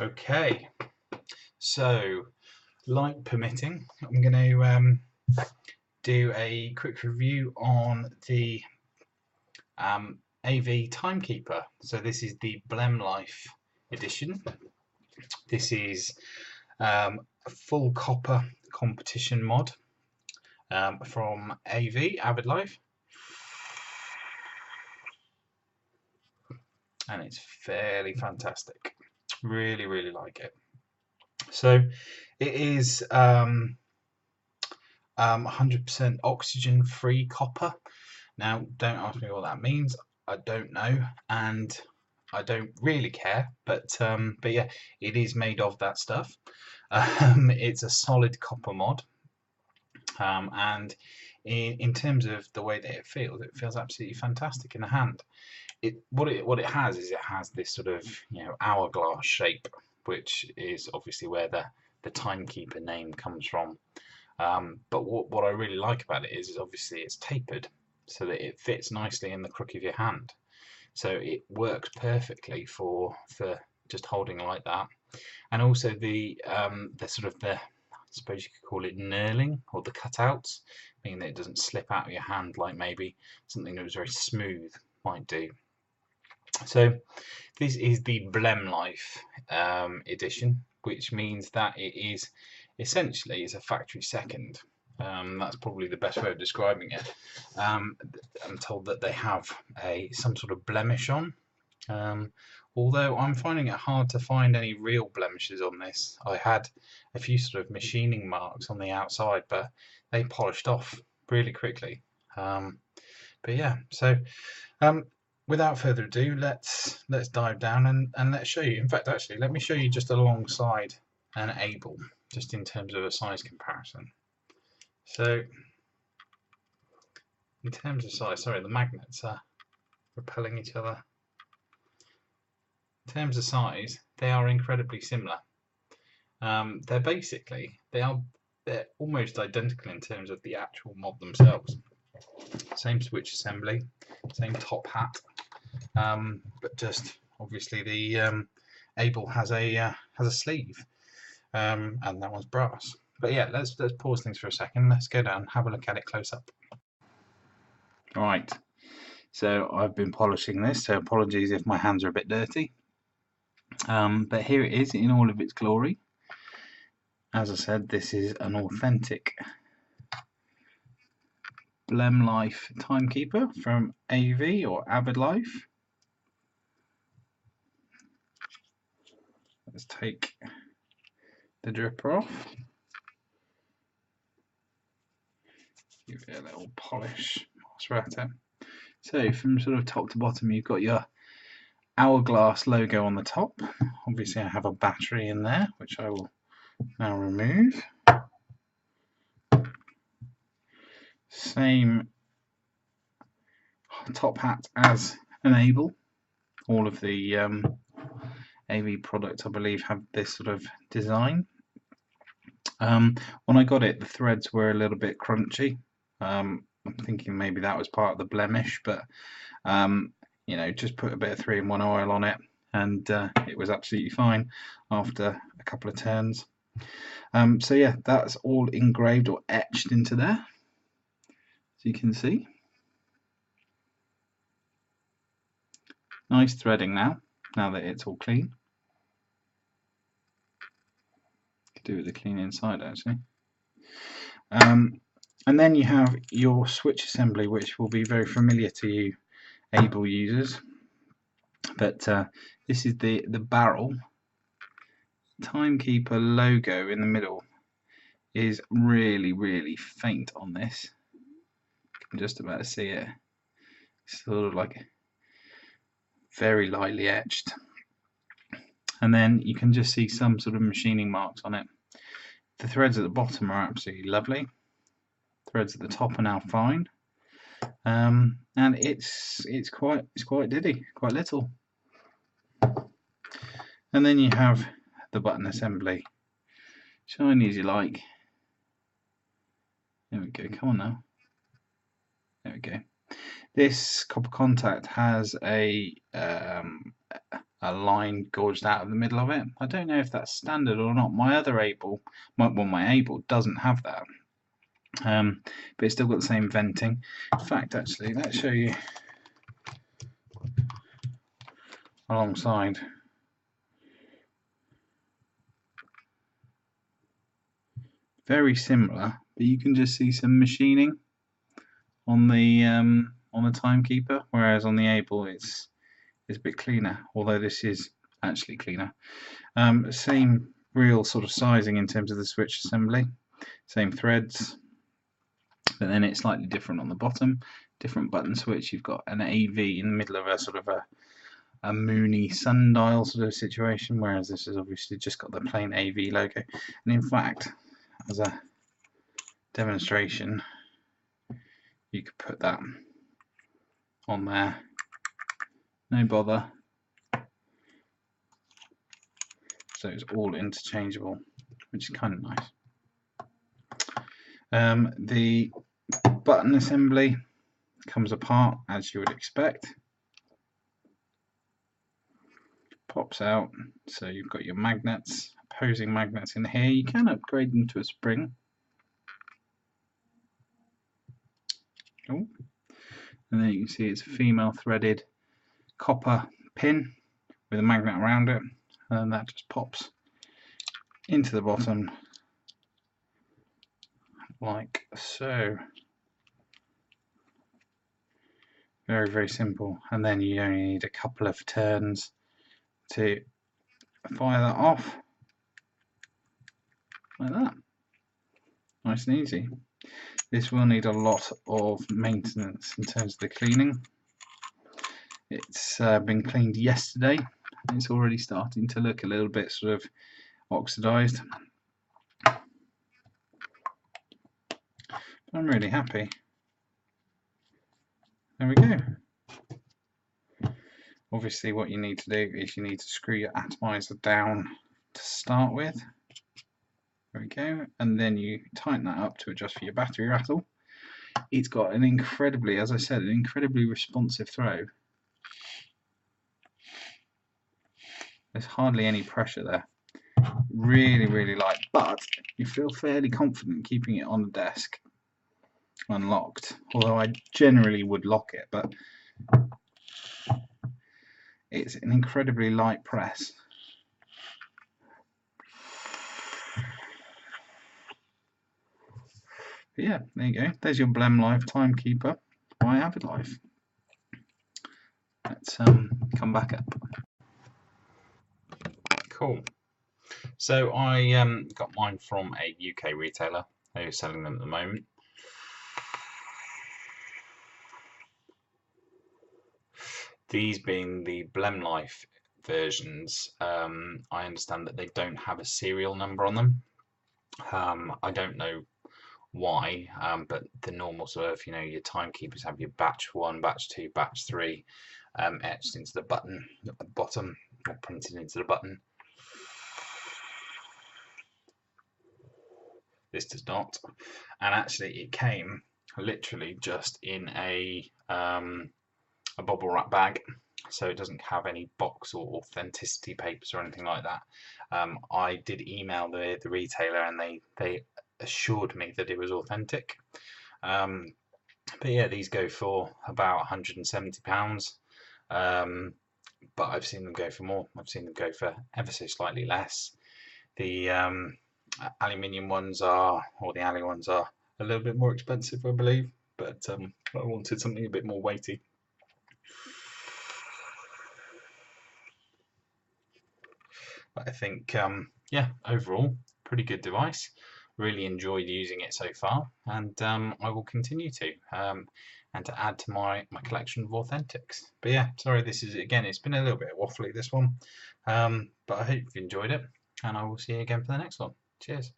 Okay, so light permitting, I'm going to do a quick review on the AV Timekeeper. So this is the Blemlyfe edition. This is a full copper competition mod from Avid Life, and it's fairly fantastic. Really like it. So it is 100% oxygen free copper. Now, don't ask me what that means. I don't know, and I don't really care. But yeah, it is made of that stuff. It's a solid copper mod, and in terms of the way that it feels absolutely fantastic in the hand. What it has is it has this sort of hourglass shape, which is obviously where the Timekeeper name comes from. But what I really like about it is obviously it's tapered so that it fits nicely in the crook of your hand. So it works perfectly for just holding like that. And also the sort of I suppose you could call it knurling, or the cutouts, meaning that it doesn't slip out of your hand like maybe something that was very smooth might do. So this is the Blemlyfe edition, which means that it is essentially a factory second. That's probably the best way of describing it. I'm told that they have some sort of blemish on, although I'm finding it hard to find any real blemishes on this. I had a few sort of machining marks on the outside, but they polished off really quickly. But yeah, so without further ado, let's dive down and let's show you. In fact, actually, let me show you just alongside an Able, just in terms of a size comparison. So, in terms of size, sorry, the magnets are repelling each other. In terms of size, they are incredibly similar. They're almost identical in terms of the actual mod themselves. Same switch assembly, same top hat, but just obviously the Able has a sleeve, and that one's brass. But yeah, let's pause things for a second. Let's go down and have a look at it close up. Right, so I've been polishing this, so apologies if my hands are a bit dirty. But here it is in all of its glory. As I said, this is an authentic Blemlyfe Timekeeper from AV or Avid Life. Let's take the dripper off. Give it a little polish whilst we're at it. So from sort of top to bottom, you've got your hourglass logo on the top. Obviously I have a battery in there, which I will now remove. Same top hat as an Able. All of the AV products, I believe, have this sort of design. When I got it, the threads were a little bit crunchy. I'm thinking maybe that was part of the blemish, but just put a bit of 3-in-1 oil on it, and it was absolutely fine after a couple of turns. So yeah, that's all engraved or etched into there, as you can see. Nice threading now that it's all clean. Could do with the clean inside actually. And then you have your switch assembly, which will be very familiar to you Able users. But this is the barrel. Timekeeper logo in the middle is really faint on this. You can just about see it. It's sort of like very lightly etched. And then you can just see some sort of machining marks on it. The threads at the bottom are absolutely lovely. Threads at the top are now fine. And it's quite diddy, quite little. And then you have the button assembly, shiny as you like. There we go, come on now. There we go. This copper contact has a line gorged out of the middle of it. I don't know if that's standard or not. My other Able, my Able doesn't have that, but it's still got the same venting. In fact, actually, let's show you alongside. Very similar, but you can just see some machining on the Timekeeper, whereas on the Able it's a bit cleaner, although this is actually cleaner. Same real sort of sizing in terms of the switch assembly, same threads, but then it's slightly different on the bottom. Different button switch. You've got an AV in the middle of a sort of a moony sundial sort of situation, whereas this has obviously just got the plain AV logo. And in fact, as a demonstration, you could put that on there, no bother. So it's all interchangeable, which is kind of nice. The button assembly comes apart as you would expect. Pops out, so you've got your magnets, opposing magnets in here. You can upgrade them to a spring. Oh. And then you can see it's a female threaded copper pin with a magnet around it, and that just pops into the bottom like so. Very, very simple. And then you only need a couple of turns to fire that off like that. Nice and easy. This will need a lot of maintenance in terms of the cleaning. It's been cleaned yesterday. It's already starting to look a little bit sort of oxidized. But I'm really happy. There we go. Obviously what you need to do is you need to screw your atomizer down to start with. There we go. And then you tighten that up to adjust for your battery rattle. It's got an incredibly, as I said, an incredibly responsive throw. There's hardly any pressure there. Really, really light, but you feel fairly confident keeping it on the desk unlocked. Although I generally would lock it, but it's an incredibly light press. But yeah, there you go. There's your Blemlyfe Timekeeper by Avidlife. Let's come back up. Cool. So I got mine from a UK retailer. They're selling them at the moment. These being the Blemlyfe versions, I understand that they don't have a serial number on them. I don't know why, but the normal sort of, your Timekeepers have your batch 1, batch 2, batch 3 etched into the button at the bottom, or printed into the button. This does not, and actually it came literally just in a bubble wrap bag, so it doesn't have any box or authenticity papers or anything like that. I did email the retailer, and they assured me that it was authentic. But yeah, these go for about £170. But I've seen them go for more. I've seen them go for ever so slightly less. The aluminium ones are, or the Ali ones are, a little bit more expensive, I believe. But I wanted something a bit more weighty. But I think, yeah, overall, pretty good device. Really enjoyed using it so far, and I will continue to, and to add to my collection of authentics. But yeah, sorry, this is, again, it's been a little bit waffly, this one, but I hope you've enjoyed it, and I will see you again for the next one. Cheers.